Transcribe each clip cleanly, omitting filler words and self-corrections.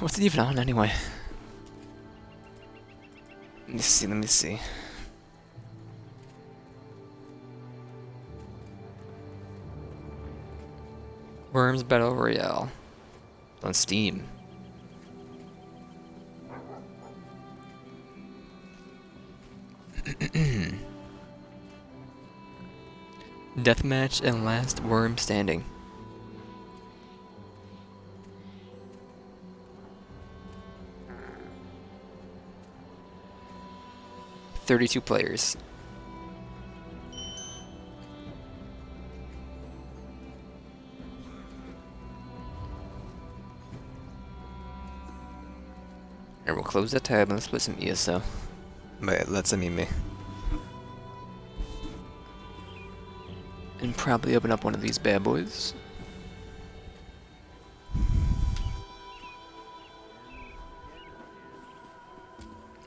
What's it even on anyway? Let me see, let me see. Worms Battle Royale. It's on Steam. Deathmatch and last worm standing. 32 players. And we'll close that tab and let's play some ESO. But let's me. And probably open up one of these bad boys.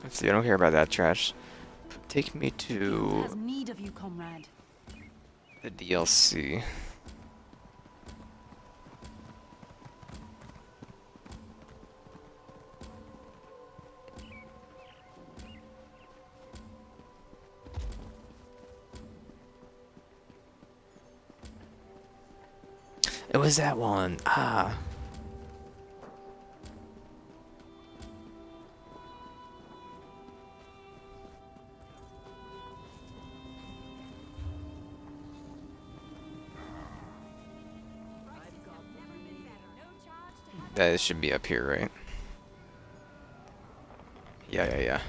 Let's see, I don't care about that trash. Take me to has need of you, comrade. the DLC. It was that one. Ah. That should be up here, right? Yeah.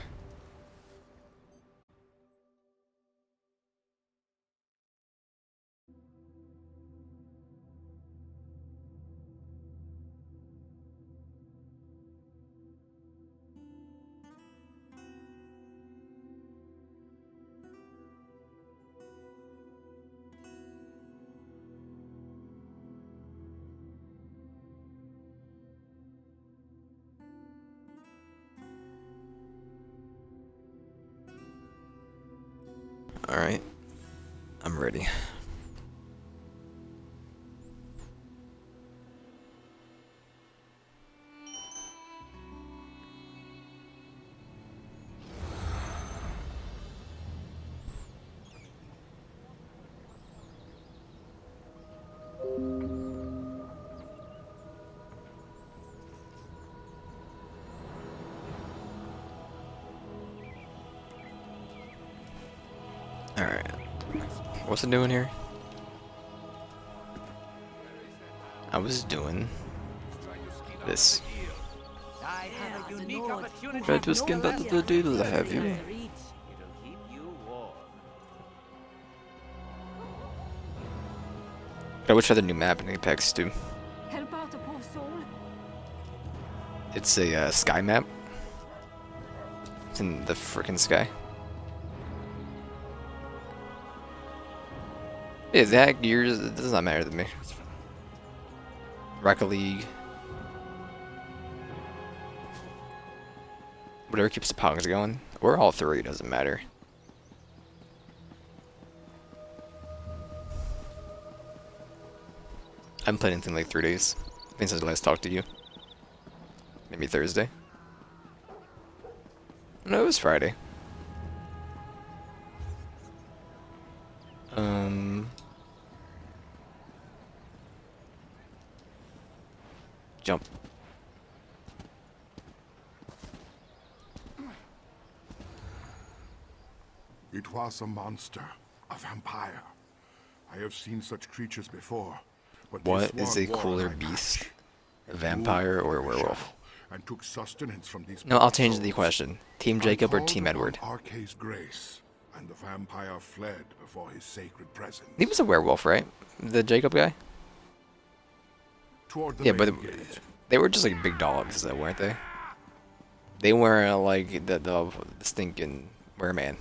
Alright. I'm ready. Alright. What's it doing here? I was doing this. Try to skin that the deal, have you? I wish I had a new map in Apex too. Help out a poor soul. It's a sky map. It's in the frickin' sky. Yeah, that gears, it does not matter to me. Rocket League. Whatever keeps the pogs going. Or all three, doesn't matter. I haven't played anything in like 3 days. I think since I last talked to you. Maybe Thursday. No, it was Friday. Jump. It was a monster, a vampire. I have seen such creatures before. But What this is a one cooler wore my beast? mask A and vampire moved or a in the werewolf? shadow and took sustenance from these No, I'll poor change the souls. question. Team I Jacob or called Team upon Edward? Arkay's grace, and the vampire fled before his sacred presence. He was a werewolf, right? The Jacob guy? Toward the Yeah, but main gate. they were just like big dogs, though, weren't they? They weren't like the stinking wereman.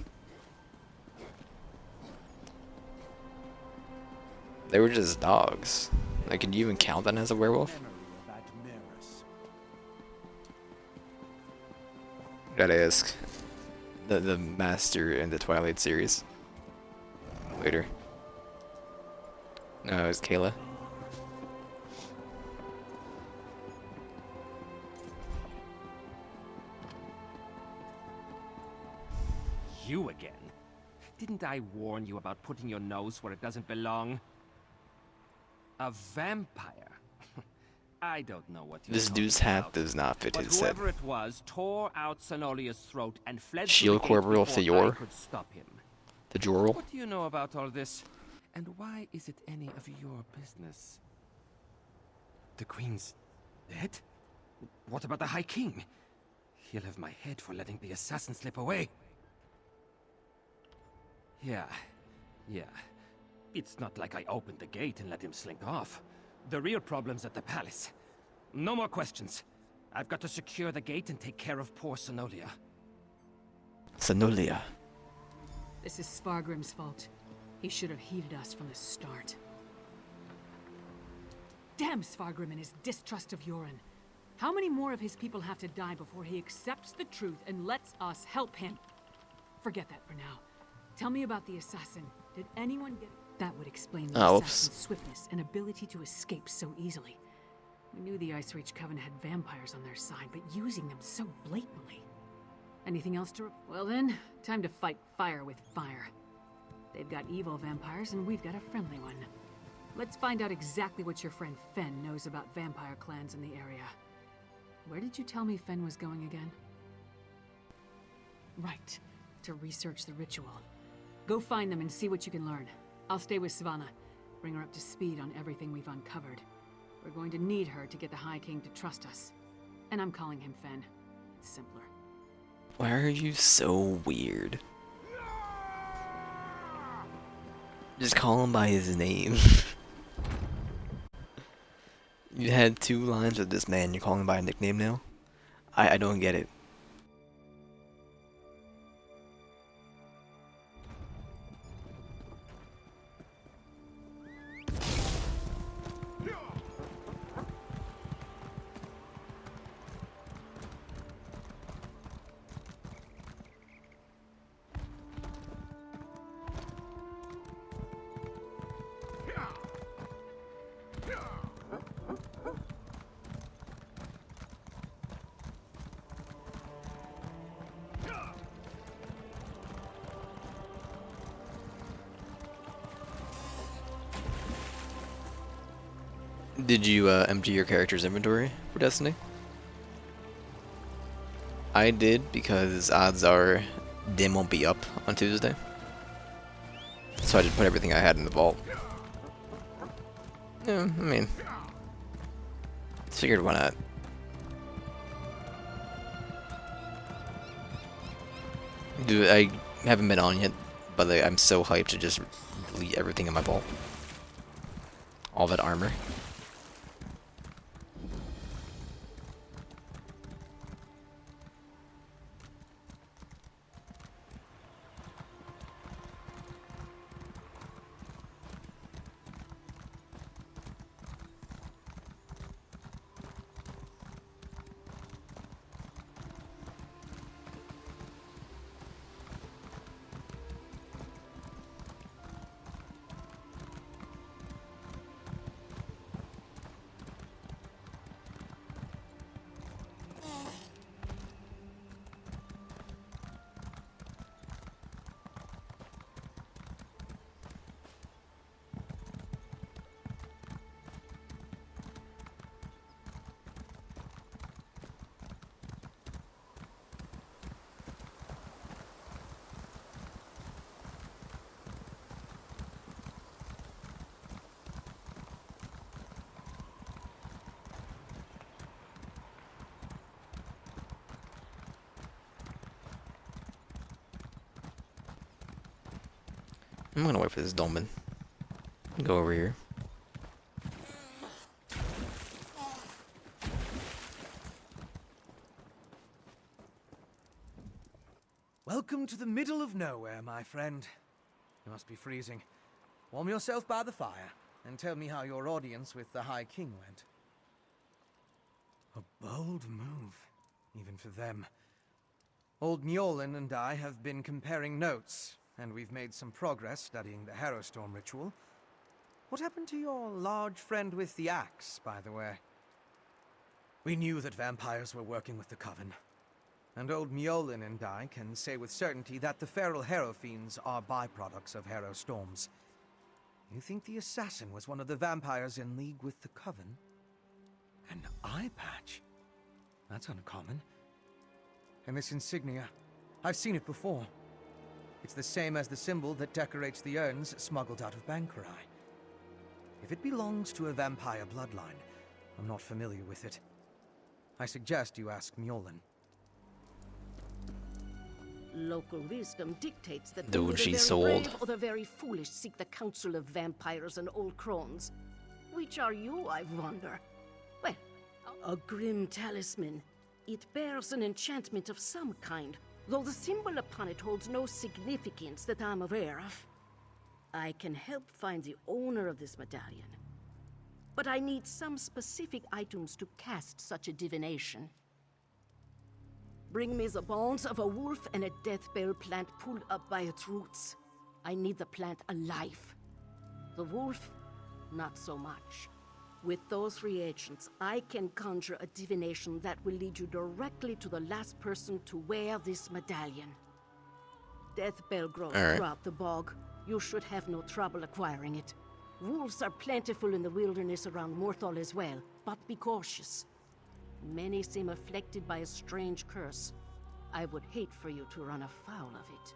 They were just dogs. Like, can you even count that as a werewolf? Gotta ask the master in the Twilight series. Later. No, it was Kayla. You again? Didn't I warn you about putting your nose where it doesn't belong? A vampire? I don't know what you're This talking dude's hat about. does not fit But his head. whoever it was tore out Zenolia's throat and fled Shield through the gate Corporal before I Theor. could stop him. The Jorl. What do you know about all this? And why is it any of your business? The Queen's dead? What about the High King? He'll have my head for letting the assassin slip away. Yeah. It's not like I opened the gate and let him slink off. The real problem's at the palace. No more questions. I've got to secure the gate and take care of poor Zenolia. Zenolia. This is Svargrim's fault. He should have heeded us from the start. Damn Svargrim and his distrust of Yoren. How many more of his people have to die before he accepts the truth and lets us help him? Forget that for now. Tell me about the assassin. Did anyone get... That would explain the assassin's swiftness and ability to escape so easily. We knew the Ice Reach Coven had vampires on their side, but using them so blatantly. Anything else to... Well then, time to fight fire with fire. They've got evil vampires, and we've got a friendly one. Let's find out exactly what your friend Fen knows about vampire clans in the area. Where did you tell me Fen was going again? Right, to research the ritual. Go find them and see what you can learn. I'll stay with Svanna. Bring her up to speed on everything we've uncovered. We're going to need her to get the High King to trust us. And I'm calling him Fen. It's simpler. Why are you so weird? Just call him by his name. You had 2 lines with this man, you're calling him by a nickname now? I don't get it. Did you empty your character's inventory for Destiny? I did because odds are Dim won't be up on Tuesday. So I just put everything I had in the vault. Yeah, I mean, figured why not. Dude, I haven't been on yet, but like, I'm so hyped to just delete everything in my vault. All that armor. I'm gonna wait for this Dolmen. Go over here. Welcome to the middle of nowhere, my friend. You must be freezing. Warm yourself by the fire, and tell me how your audience with the High King went. A bold move, even for them. Old Mjolnir and I have been comparing notes, and we've made some progress studying the Harrowstorm ritual. What happened to your large friend with the axe, by the way? We knew that vampires were working with the Coven. And old Mjolnir and I can say with certainty that the feral Harrow Fiends are byproducts of Harrow Storms. You think the assassin was one of the vampires in league with the Coven? An eye patch? That's uncommon. And this insignia, I've seen it before. It's the same as the symbol that decorates the urns smuggled out of Bankerai. If it belongs to a vampire bloodline, I'm not familiar with it. I suggest you ask Mjolnir. Local wisdom dictates that Dude, only the she's very sold. brave or the very foolish seek the counsel of vampires and old crones. Which are you, I wonder? Well, a grim talisman. It bears an enchantment of some kind, though the symbol upon it holds no significance that I'm aware of. I can help find the owner of this medallion, but I need some specific items to cast such a divination. Bring me the bones of a wolf and a death bell plant pulled up by its roots. I need the plant alive. The wolf, not so much. With those reagents, I can conjure a divination that will lead you directly to the last person to wear this medallion. Death bell grows throughout the bog. You should have no trouble acquiring it. Wolves are plentiful in the wilderness around Morthal as well, but be cautious. Many seem afflicted by a strange curse. I would hate for you to run afoul of it.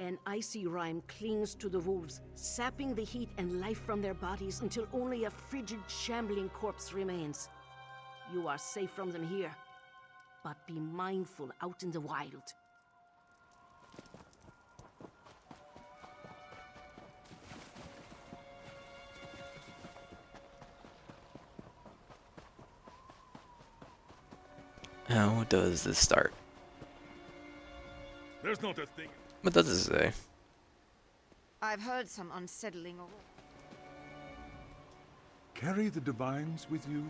An icy rime clings to the wolves, sapping the heat and life from their bodies until only a frigid, shambling corpse remains. You are safe from them here, but be mindful out in the wild. How does this start? There's not a thing. What does it say? I've heard some unsettling. Carry the divines with you.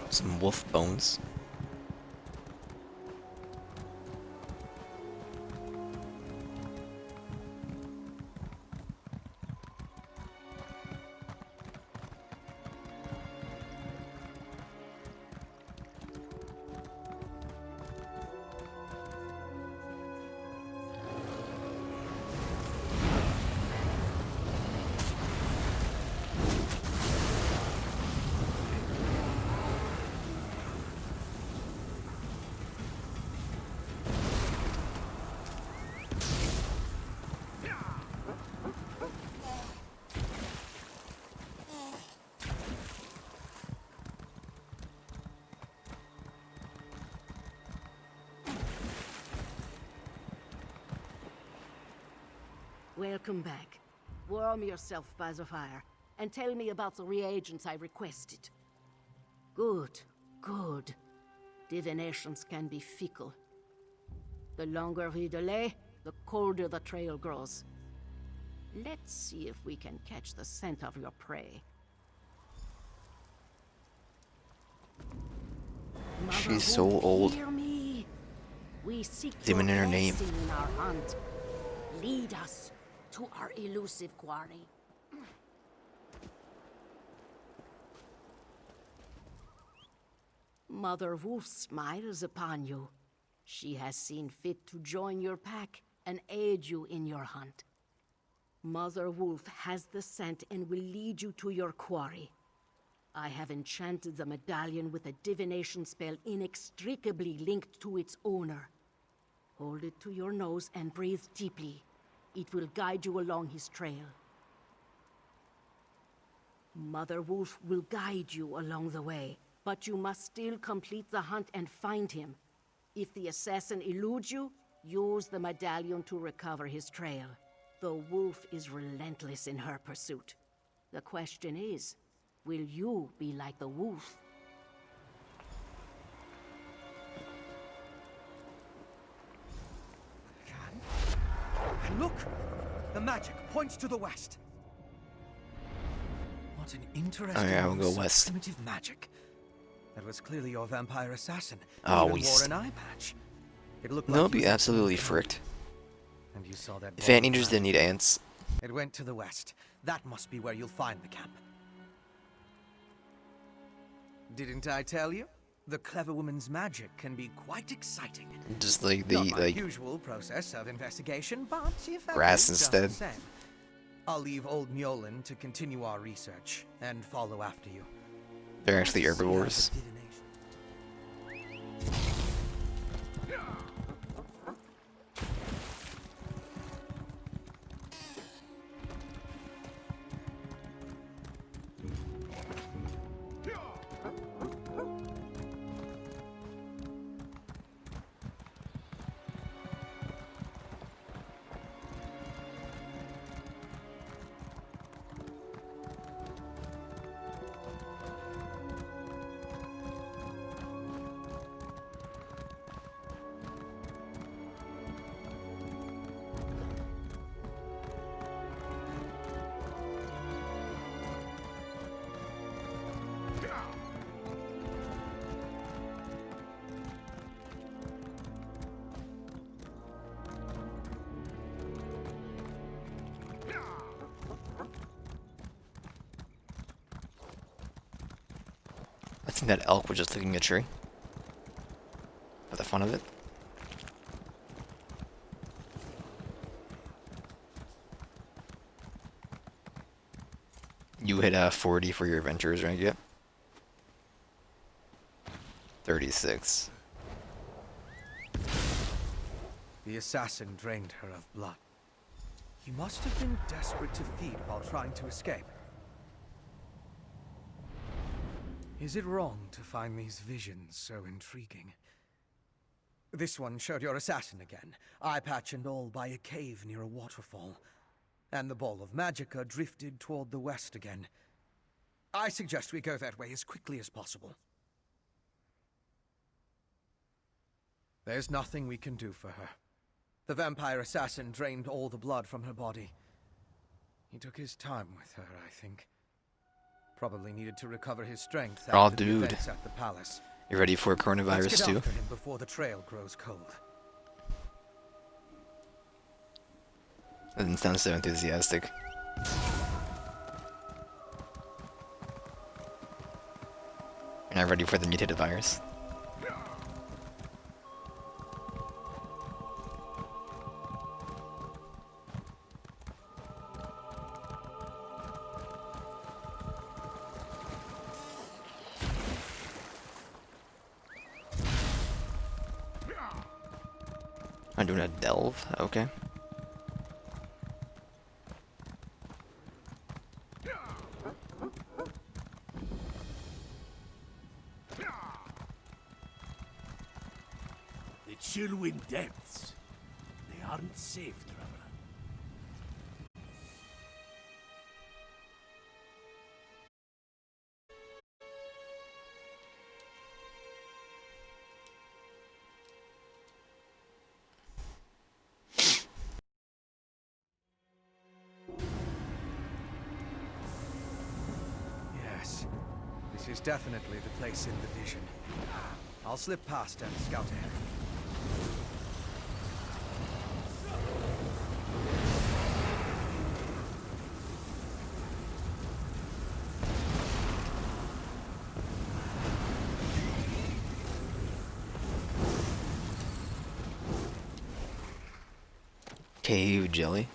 Some wolf bones. Welcome back. Warm yourself by the fire, and tell me about the reagents I requested. Good, good. Divinations can be fickle. The longer we delay, the colder the trail grows. Let's see if we can catch the scent of your prey. She's so Mother, old. hear me. We seek It's even your in her name. blessing in our hunt. Lead us to our elusive quarry. Mother Wolf smiles upon you. She has seen fit to join your pack and aid you in your hunt. Mother Wolf has the scent and will lead you to your quarry. I have enchanted the medallion with a divination spell inextricably linked to its owner. Hold it to your nose and breathe deeply. It will guide you along his trail. Mother Wolf will guide you along the way, but you must still complete the hunt and find him. If the assassin eludes you, Use the medallion to recover his trail. The wolf is relentless in her pursuit. The question is, will you be like the wolf? And look! The magic points to the west. What an interesting Okay, I will go use of west. primitive magic. That was clearly your vampire assassin. Oh, Even we wore an eye patch. It looked They'll like he be was absolutely killed. fricked. And you saw that If ball of anteaters didn't magic. need ants, It went to the west. That must be where you'll find the camp. Didn't I tell you? The clever woman's magic can be quite exciting. just like Not the my usual process of investigation, but if I grass did, just the instead. same. I'll leave old Mjolnir to continue our research and follow after you. they're actually See how the herbivores. divination- I think that elk was just licking a tree. For the fun of it. You hit 40 for your adventurers rank yet? 36. The assassin drained her of blood. He must have been desperate to feed while trying to escape. Is it wrong to find these visions so intriguing? This one showed your assassin again, eye patch and all, by a cave near a waterfall. And the ball of magicka drifted toward the west again. I suggest we go that way as quickly as possible. There's nothing we can do for her. The vampire assassin drained all the blood from her body. He took his time with her, I think. Probably needed to recover his strength Oh, after the dude. events at the palace. You ready for Let's coronavirus get too? after him before the trail grows cold. That didn't sound so enthusiastic. You're not ready for the mutated virus. I'm doing a delve? Okay. The Chillwind depths. They aren't safe, traveler. Yes, this is definitely the place in the vision. I'll slip past and scout ahead. Cave jelly.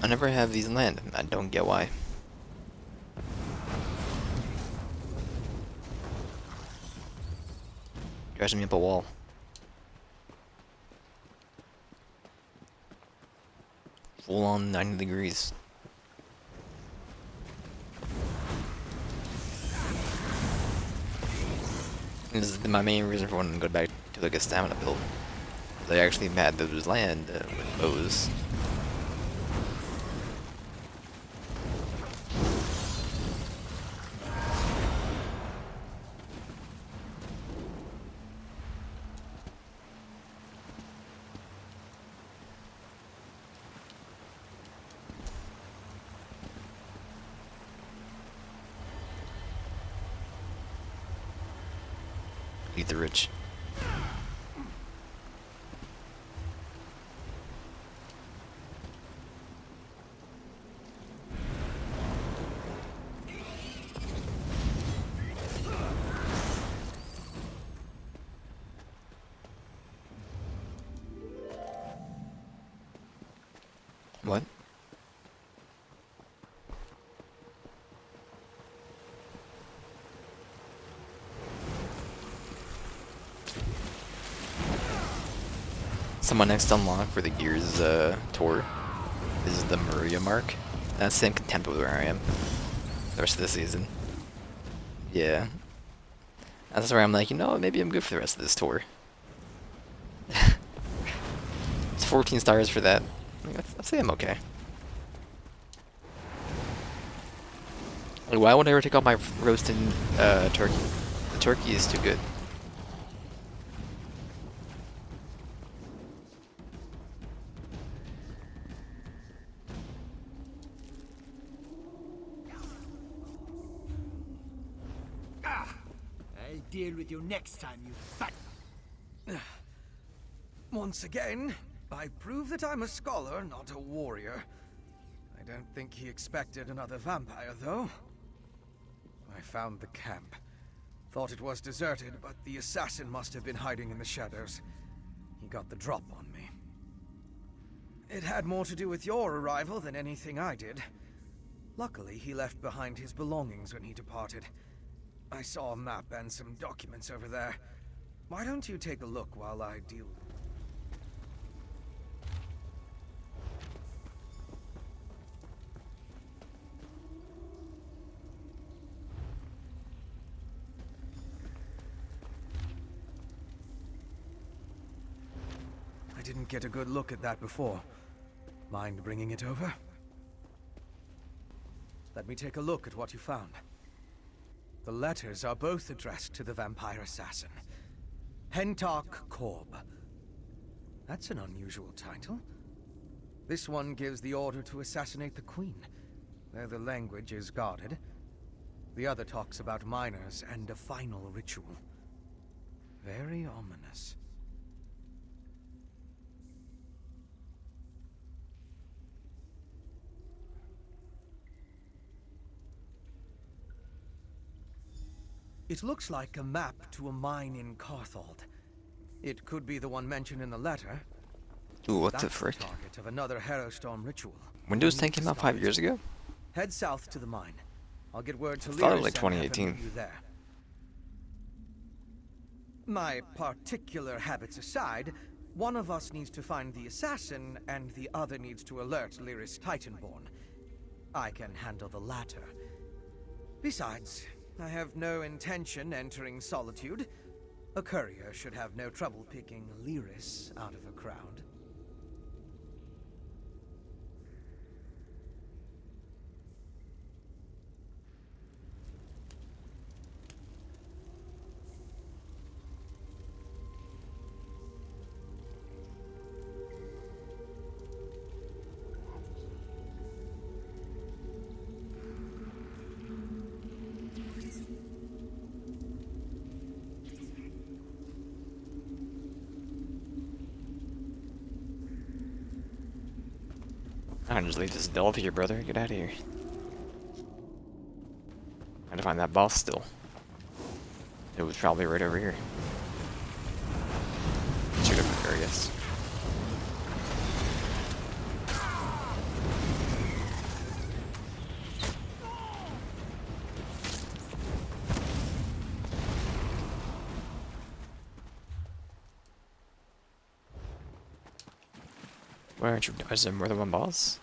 I never have these land. I don't get why. Drives me up a wall. Full on 90 degrees. This is my main reason for wanting to go back to like a stamina build. They actually had those land with bows. Eat the rich. What? So my next unlock for the Gears tour is the Maria Mark. That's in contempt with where I am the rest of the season. Yeah. That's where I'm like, you know what, maybe I'm good for the rest of this tour. It's 14 stars for that. I'd say I'm okay. Like, why would I ever take off my roasted turkey? The turkey is too good. I'll deal with you next time, you fat... Once again, I prove that I'm a scholar, not a warrior. I don't think he expected another vampire, though. I found the camp. Thought it was deserted, but the assassin must have been hiding in the shadows. He got the drop on me. It had more to do with your arrival than anything I did. Luckily, he left behind his belongings when he departed. I saw a map and some documents over there. Why don't you take a look while I deal with it? I didn't get a good look at that before. Mind bringing it over? Let me take a look at what you found. The letters are both addressed to the vampire assassin. Hentok Korb. That's an unusual title. This one gives the order to assassinate the queen, though the language is guarded. The other talks about miners and a final ritual. Very ominous. It looks like a map to a mine in Carthald. It could be the one mentioned in the letter. Ooh, what That's the frick? the target of another Harrowstorm ritual. Windows 10 We need came to out stop 5 it. years ago? Head south to the mine. I'll get word to I thought it was Lyris like and have him 2018. meet you there. My particular habits aside, one of us needs to find the assassin, and the other needs to alert Lyris Titanborn. I can handle the latter. Besides, I have no intention entering Solitude. A courier should have no trouble picking Lyris out of a crowd. I can just leave this delve here, brother. Get out of here. I had to find that boss still. It was probably right over here. Shoot up there, I guess. Why aren't you? Is there more than one boss?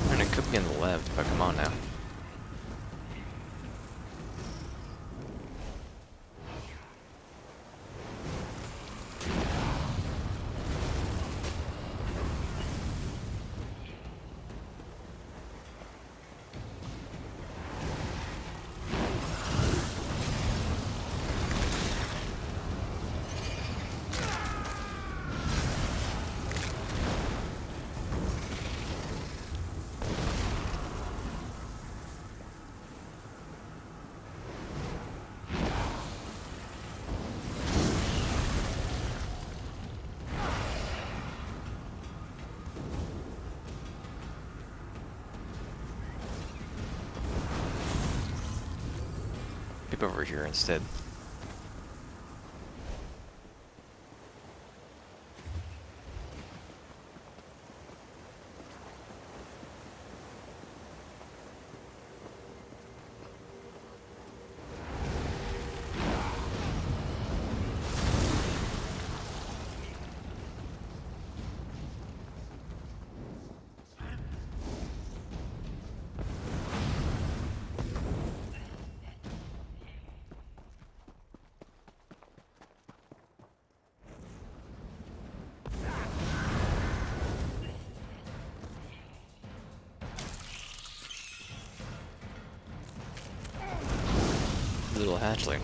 And it could be on the left, but come on now. People over here instead. Little hatchling.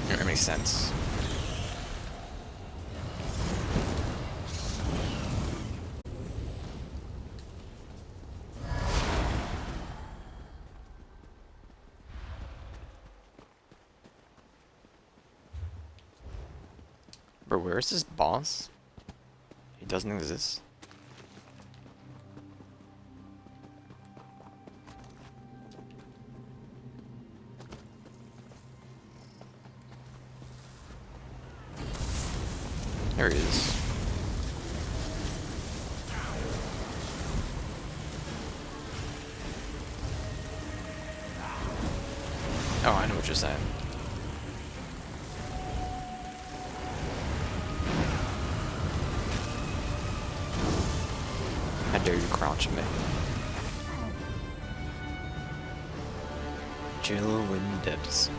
That makes sense. Bro, where is this boss? He doesn't exist. There he is. Oh, I know what you're saying. How dare you crouch me? Chill in the depths.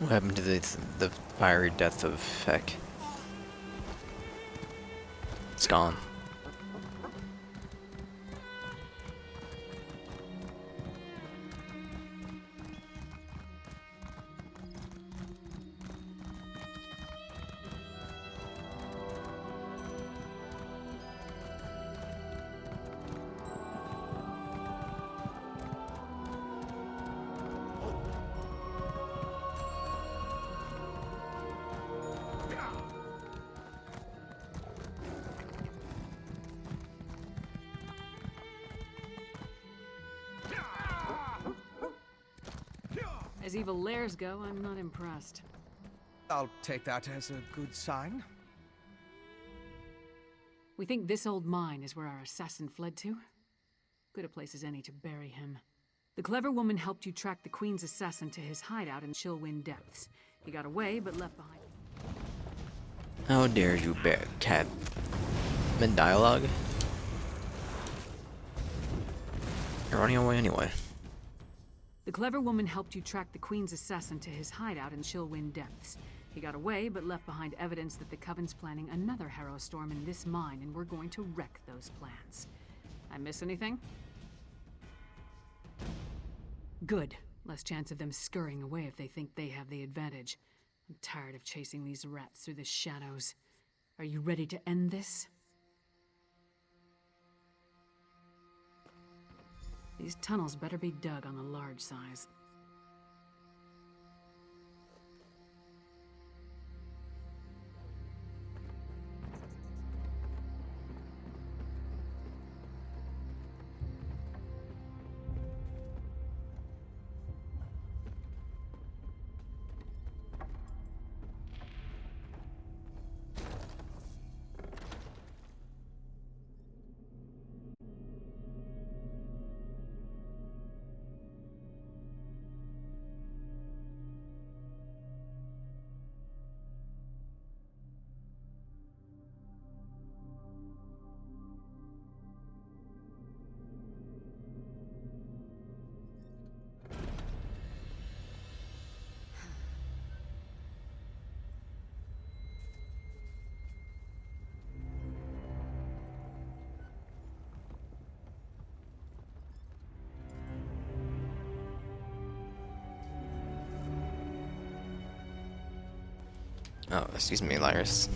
What happened to the fiery death of Heck? It's gone. As evil lairs go, I'm not impressed. I'll take that as a good sign. We think this old mine is where our assassin fled to? Good a place as any to bury him. The clever woman helped you track the Queen's assassin to his hideout in Chillwind Depths. He got away, but left behind... How dare you, bear cat? Mid dialogue? You're running away anyway. The clever woman helped you track the Queen's assassin to his hideout in Chillwind Depths. He got away, but left behind evidence that the Coven's planning another Harrow Storm in this mine, and we're going to wreck those plans. I miss anything? Good. Less chance of them scurrying away if they think they have the advantage. I'm tired of chasing these rats through the shadows. Are you ready to end this? These tunnels better be dug on the large size. Oh, excuse me, Lyris.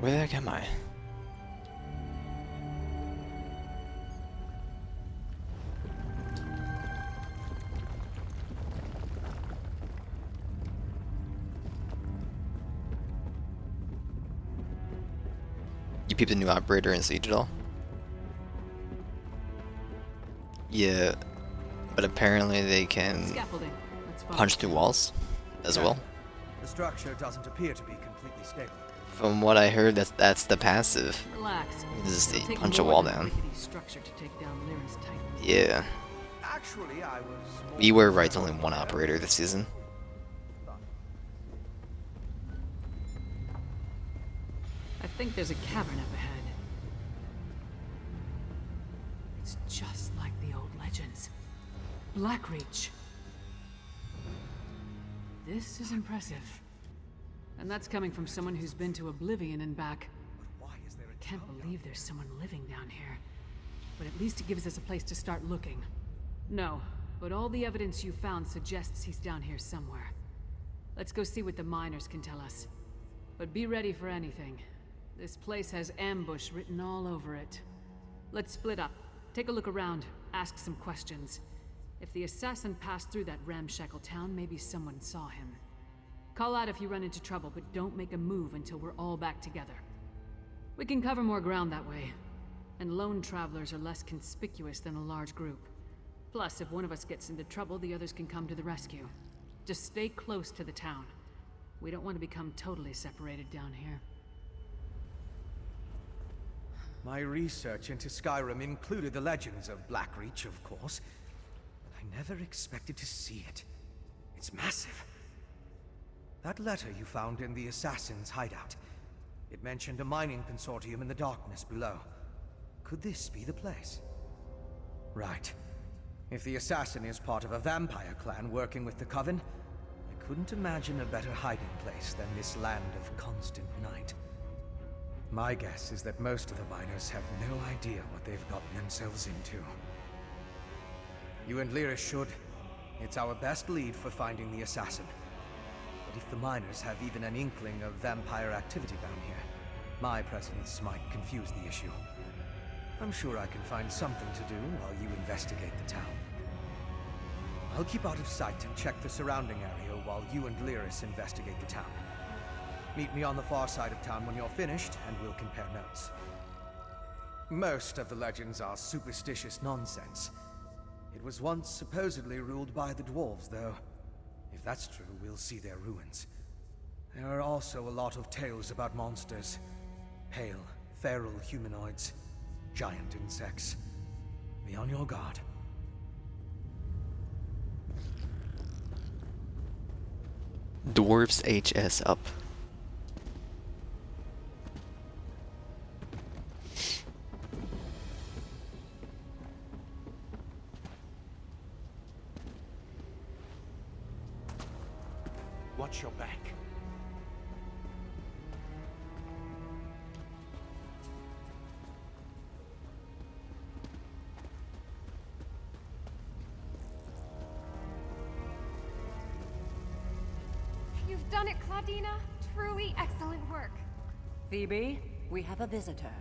Where the heck am I? You peeped the new operator in Siege at all? Yeah, but apparently they can Scaffolding. Let's follow. punch through walls as well. The structure doesn't appear to be completely stable. From what I heard, that's the passive. Relax. Is It'll the take punch a more wall than down. rickety structure to take down Lyra's Titan. Yeah, Actually, I was... we were right. Only one operator this season. I think there's a cavern up ahead. It's just like the old legends. Blackreach. This is impressive. And that's coming from someone who's been to Oblivion and back. Why is there a Can't believe there's someone living down here. But at least it gives us a place to start looking. No, but all the evidence you found suggests he's down here somewhere. Let's go see what the miners can tell us. But be ready for anything. This place has ambush written all over it. Let's split up. Take a look around. Ask some questions. If the assassin passed through that ramshackle town, maybe someone saw him. Call out if you run into trouble, but don't make a move until we're all back together. We can cover more ground that way. And lone travelers are less conspicuous than a large group. Plus, if one of us gets into trouble, the others can come to the rescue. Just stay close to the town. We don't want to become totally separated down here. My research into Skyrim included the legends of Blackreach, of course. But I never expected to see it. It's massive. That letter you found in the assassin's hideout. It mentioned a mining consortium in the darkness below. Could this be the place? Right. If the assassin is part of a vampire clan working with the Coven, I couldn't imagine a better hiding place than this land of constant night. My guess is that most of the miners have no idea what they've gotten themselves into. You and Lyris should. It's our best lead for finding the assassin. But if the miners have even an inkling of vampire activity down here, my presence might confuse the issue. I'm sure I can find something to do while you investigate the town. I'll keep out of sight and check the surrounding area while you and Lyris investigate the town. Meet me on the far side of town when you're finished, and we'll compare notes. Most of the legends are superstitious nonsense. It was once supposedly ruled by the dwarves, though. If that's true, we'll see their ruins. There are also a lot of tales about monsters. Pale, feral humanoids, giant insects. Be on your guard. Dwarves HS up. Watch your back. You've done it, Claudina. Truly excellent work. Phoebe, we have a visitor.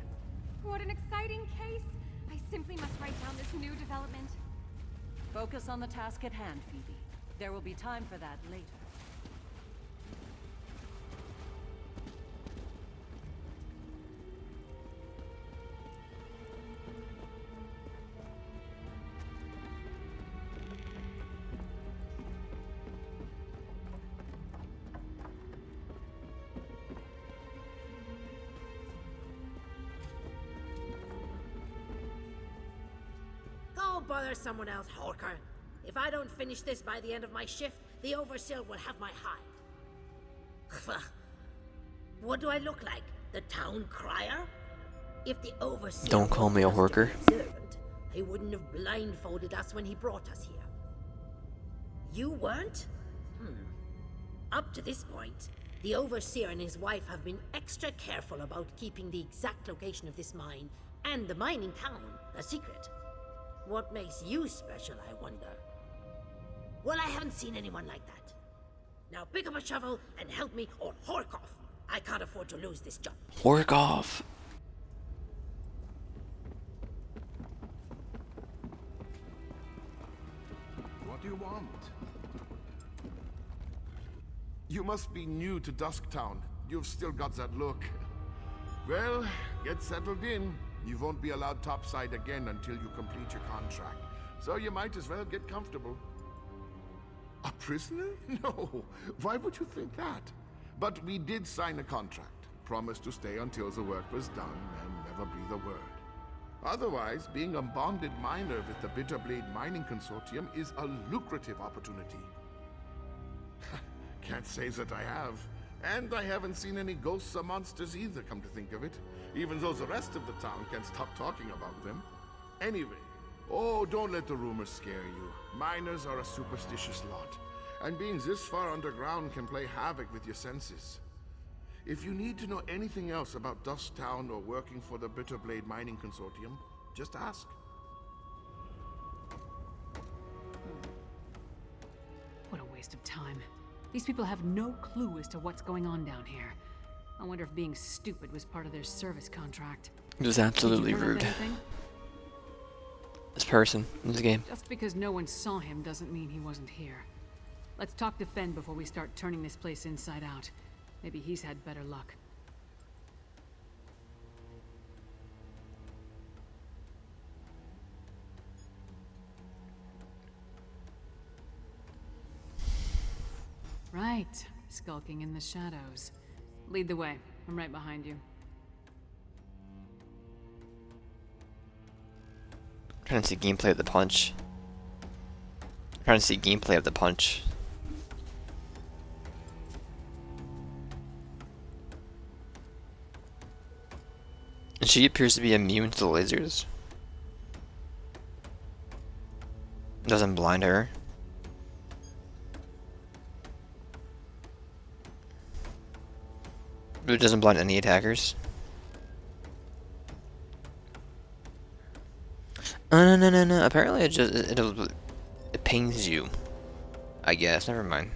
What an exciting case. I simply must write down this new development. Focus on the task at hand, Phoebe. There will be time for that later. Go bother someone else, Horker. If I don't finish this by the end of my shift, the Overseer will have my hide. What do I look like? The town crier? If the Overseer Don't call me a wanted us to be Horker. observant, he wouldn't have blindfolded us when he brought us here. You weren't? Up to this point, the Overseer and his wife have been extra careful about keeping the exact location of this mine and the mining town a secret. What makes you special, I wonder? Well, I haven't seen anyone like that. Now pick up a shovel and help me, or hork off. I can't afford to lose this job. Work off. What do you want? You must be new to Dusktown. You've still got that look. Well, get settled in. You won't be allowed topside again until you complete your contract. So you might as well get comfortable. A prisoner? No. Why would you think that? But we did sign a contract. Promised to stay until the work was done and never breathe a word. Otherwise, being a bonded miner with the Bitterblade Mining Consortium is a lucrative opportunity. Can't say that I have. And I haven't seen any ghosts or monsters either, come to think of it. Even though the rest of the town can't stop talking about them. Anyway, oh, don't let the rumors scare you. Miners are a superstitious lot. And being this far underground can play havoc with your senses. If you need to know anything else about Dusktown or working for the Bitterblade Mining Consortium, just ask. What a waste of time. These people have no clue as to what's going on down here. I wonder if being stupid was part of their service contract. It was Did absolutely you learn rude. anything? This person in this game. Just because no one saw him doesn't mean he wasn't here. Let's talk to Fen before we start turning this place inside out. Maybe he's had better luck. Right, skulking in the shadows. Lead the way. I'm right behind you. Trying to see gameplay of the punch. Trying to see gameplay of the punch. And she appears to be immune to the lasers. doesn't blind her. It doesn't blind any attackers. Oh, no. Apparently it pings you. I guess. Never mind.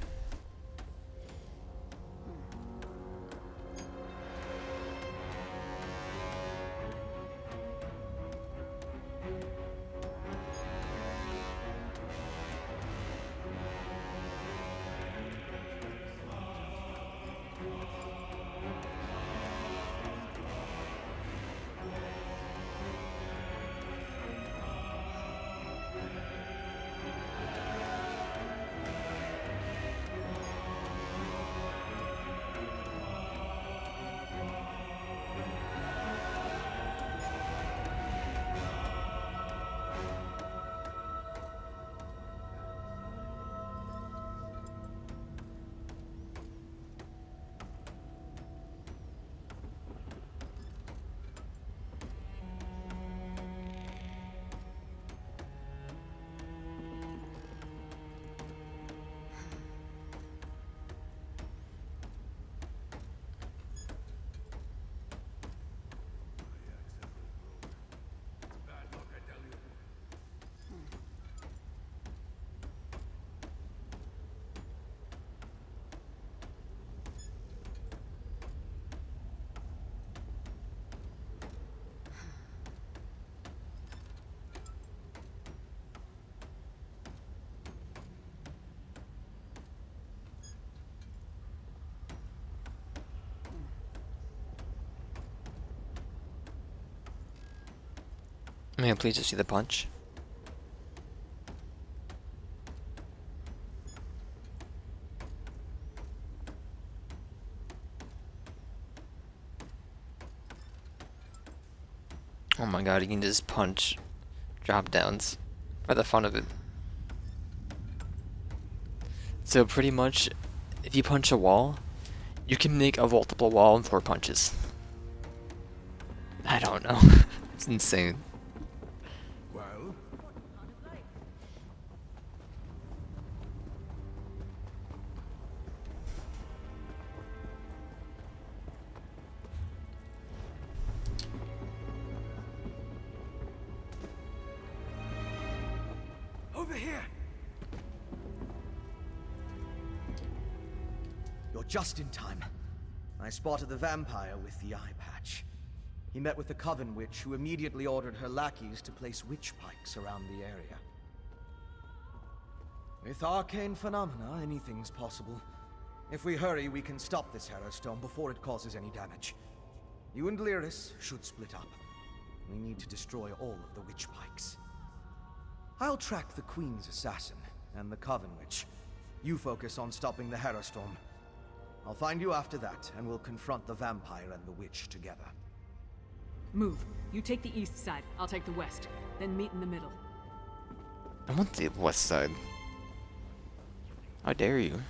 May I please just see the punch? Oh my god, you can just punch drop downs for the fun of it. So pretty much, if you punch a wall, you can make a multiple wall in 4 punches. I don't know. It's insane. Well? Over here! You're just in time. I spotted the vampire with the eye patch. He met with the Coven Witch, who immediately ordered her lackeys to place witch pikes around the area. With arcane phenomena, anything's possible. If we hurry, we can stop this Harrowstone before it causes any damage. You and Lyris should split up. We need to destroy all of the witch pikes. I'll track the Queen's assassin and the Coven Witch. You focus on stopping the Harrowstorm. I'll find you after that, and we'll confront the vampire and the witch together. Move. You take the east side, I'll take the west. Then meet in the middle. I want the west side. How dare you?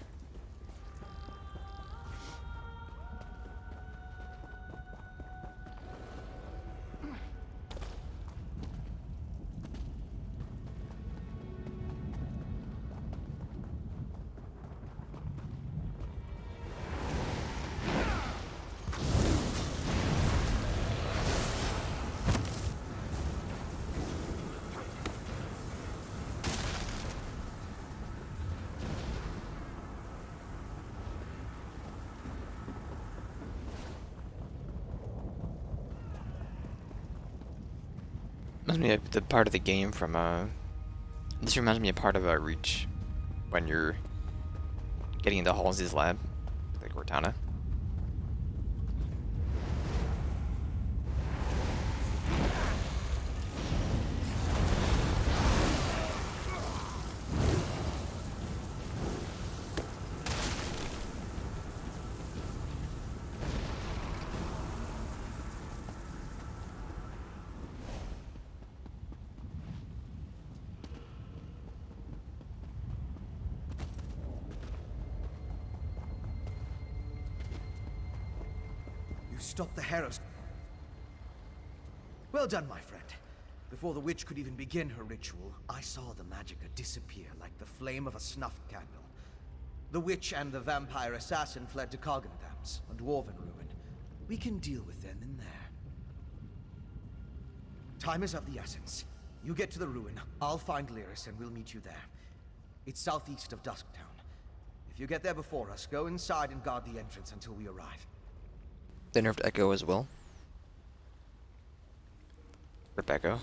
Reminds me of the part of the game from this reminds me of part of Reach, when you're getting into Halsey's lab, like Cortana. You stopped the Harrowstone. Well done, my friend. Before the witch could even begin her ritual, I saw the Magicka disappear like the flame of a snuffed candle. The witch and the vampire assassin fled to Coggentham's, a dwarven ruin. We can deal with them in there. Time is of the essence. You get to the ruin, I'll find Lyris and we'll meet you there. It's southeast of Dusktown. If you get there before us, go inside and guard the entrance until we arrive. They nerfed Echo as well. Rip Echo.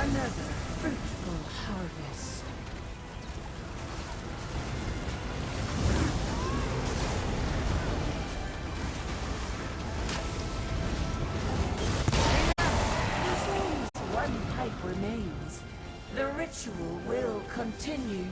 Another fruitful harvest. As long as one pipe remains, the ritual will continue.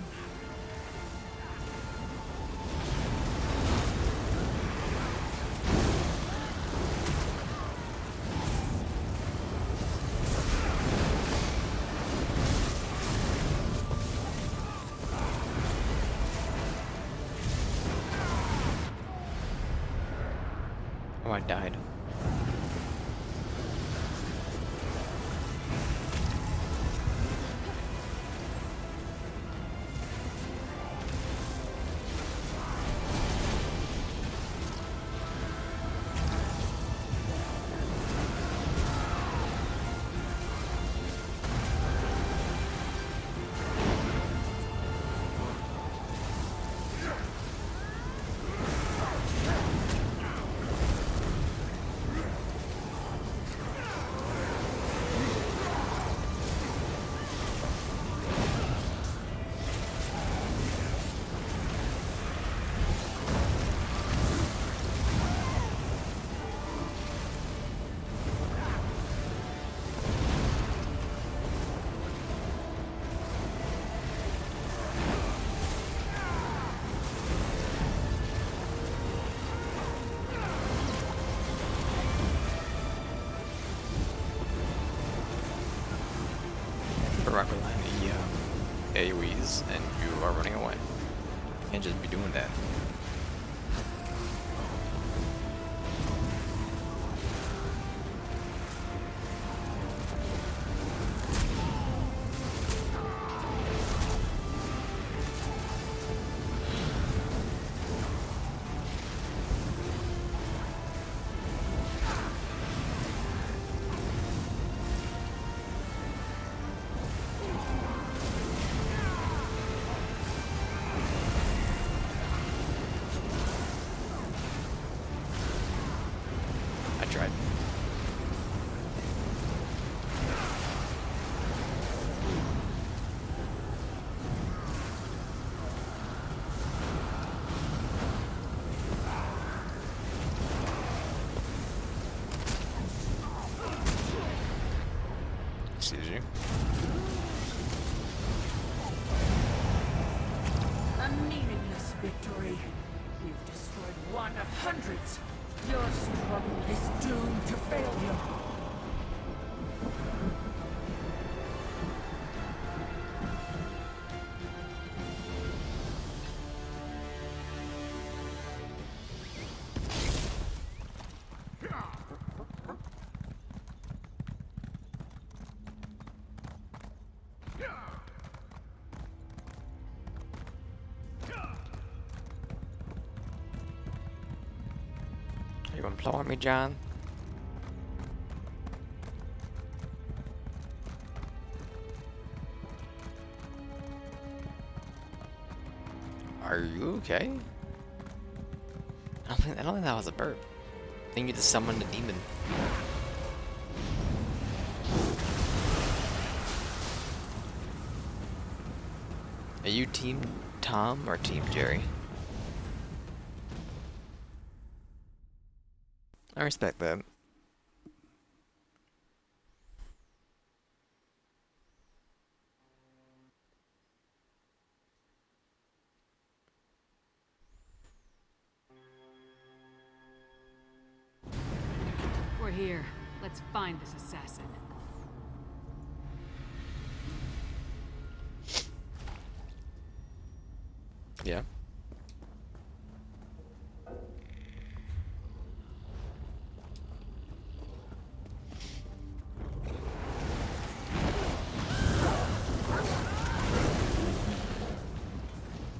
Oh, I died. Rock line the AoEs and you are running away. Can't just be doing that. I tried. Excuse you. A meaningless victory. You've destroyed one of hundreds. Your struggle is doomed to failure. employ me, John? Are you okay? I don't think that was a burp. I think you just summoned a demon. Are you Team Tom or Team Jerry? I respect that. We're here. Let's find this assassin. Yeah.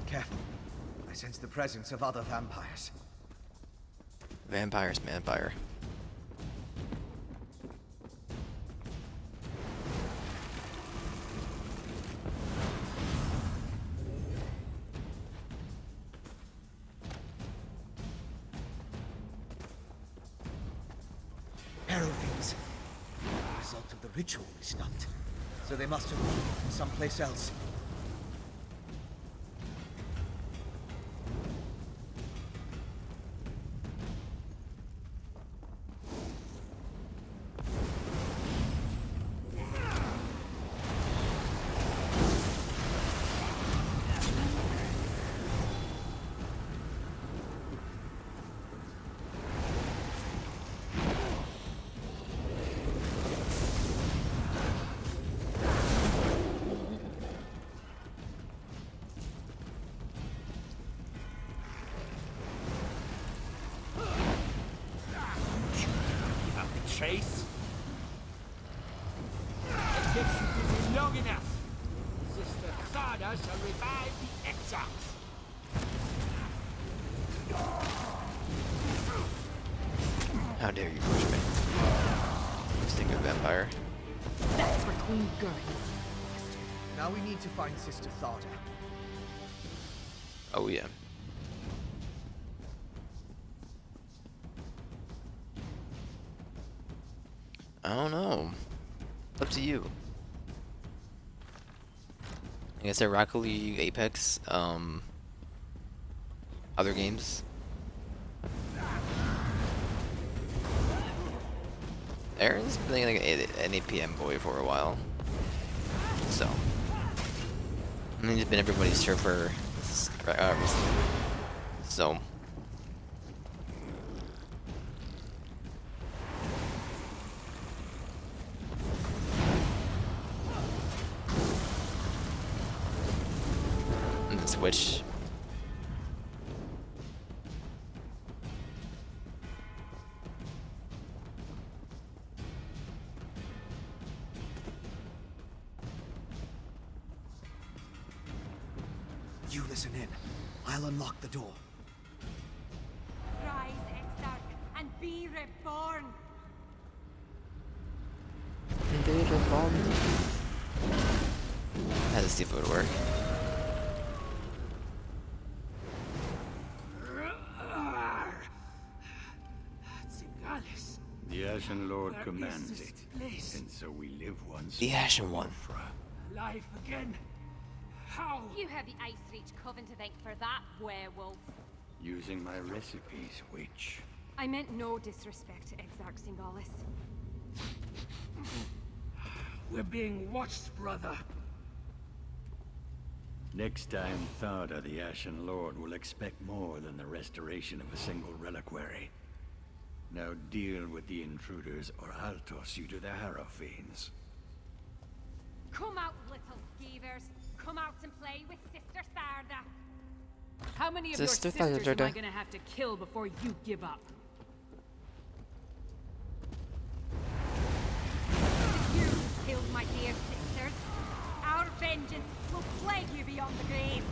Careful. I sense the presence of other vampires. Vampire's vampire. Arrow fiends. The result of the ritual we stopped. So they must have moved from someplace else. Chase? It takes you busy long enough. Sister Sada shall revive the exiles. How dare you push me? Stinking vampire. That's for Queen Gurren. Now we need to find Sister Thada. Oh yeah. I don't know. Up to you. I guess at Rocket League, Apex, other games. Aaron's been like an APM boy for a while. So. I mean, he's been everybody's surfer recently. So. Switch. You listen in. I'll unlock the door. Rise, Exarch, and be reborn. Had to see if it would work. The Ashen Lord commands it, and so we live once. The Ashen One. Alive again? How? You have the Ice Reach Coven to thank for that, werewolf. Using my recipes, witch. I meant no disrespect to Exarch Singalis. We're being watched, brother. Next time, Thada, the Ashen Lord, will expect more than the restoration of a single reliquary. Now deal with the intruders, or I'll toss you to the Harrow Fiends. Come out, little skeevers. Come out and play with Sister Tharda. How many of Sister your sisters am Tharda. I gonna have to kill before you give up? You killed my dear sisters. Our vengeance will plague you beyond the grave.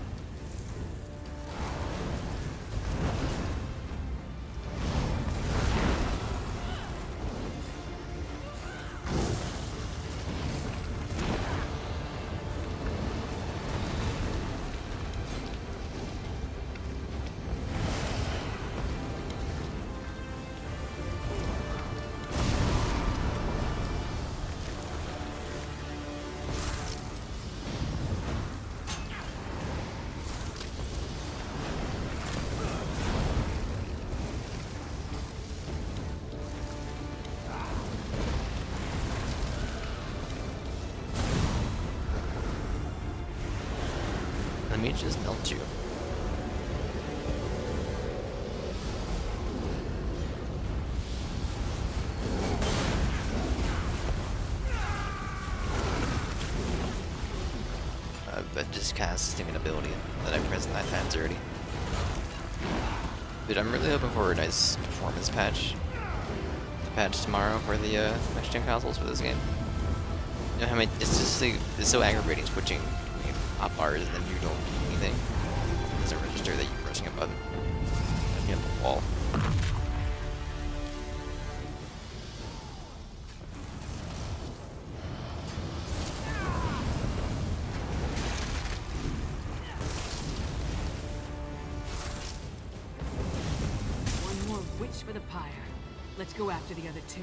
Let me just melt you. But just casting an ability that I pressed 9 times already. Dude, I'm really hoping for a nice performance patch to patch tomorrow for the next gen consoles for this game. You know how many? It's just like, it's so aggravating switching between hot bars and then you don't do anything. It doesn't register that you're pressing a button. You hit the wall. Witch for the pyre. Let's go after the other two.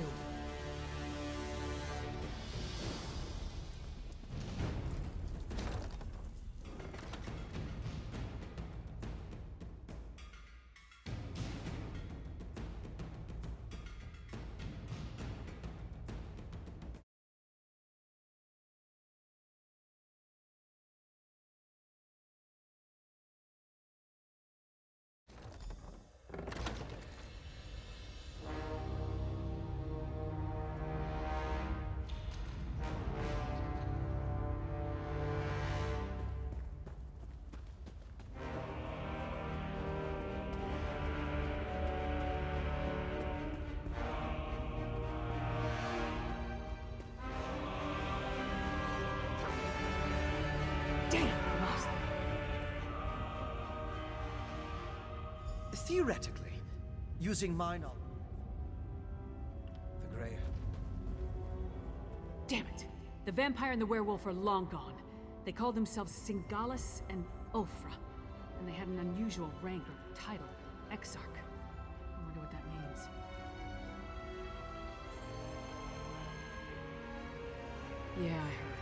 Damn, I lost them. Theoretically, using my knowledge, the Grey. Damn it. The vampire and the werewolf are long gone. They called themselves Singalis and Ulfra, and they had an unusual rank or title, Exarch. I wonder what that means. Yeah, I heard.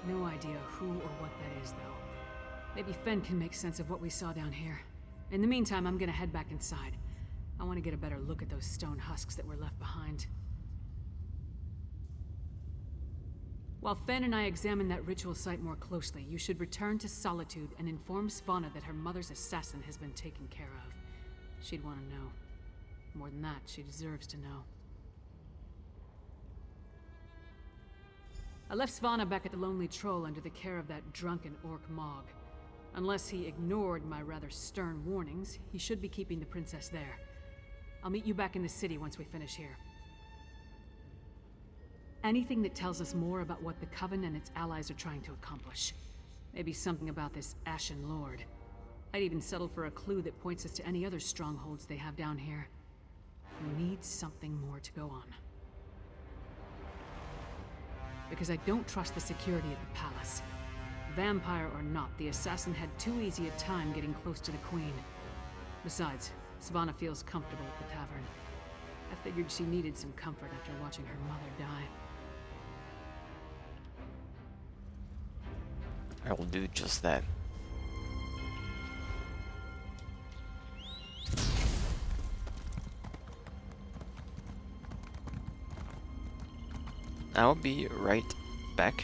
No idea who or what that is, though. Maybe Fen can make sense of what we saw down here. In the meantime, I'm gonna head back inside. I want to get a better look at those stone husks that were left behind. While Fen and I examine that ritual site more closely, you should return to Solitude and inform Svanna that her mother's assassin has been taken care of. She'd want to know. More than that, she deserves to know. I left Svanna back at the Lonely Troll under the care of that drunken orc Mog. Unless he ignored my rather stern warnings, he should be keeping the princess there. I'll meet you back in the city once we finish here. Anything that tells us more about what the Coven and its allies are trying to accomplish. Maybe something about this Ashen Lord. I'd even settle for a clue that points us to any other strongholds they have down here. We need something more to go on. Because I don't trust the security at the palace. Vampire or not, the assassin had too easy a time getting close to the Queen. Besides, Svanna feels comfortable at the tavern. I figured she needed some comfort after watching her mother die. I will do just that. I'll be right back.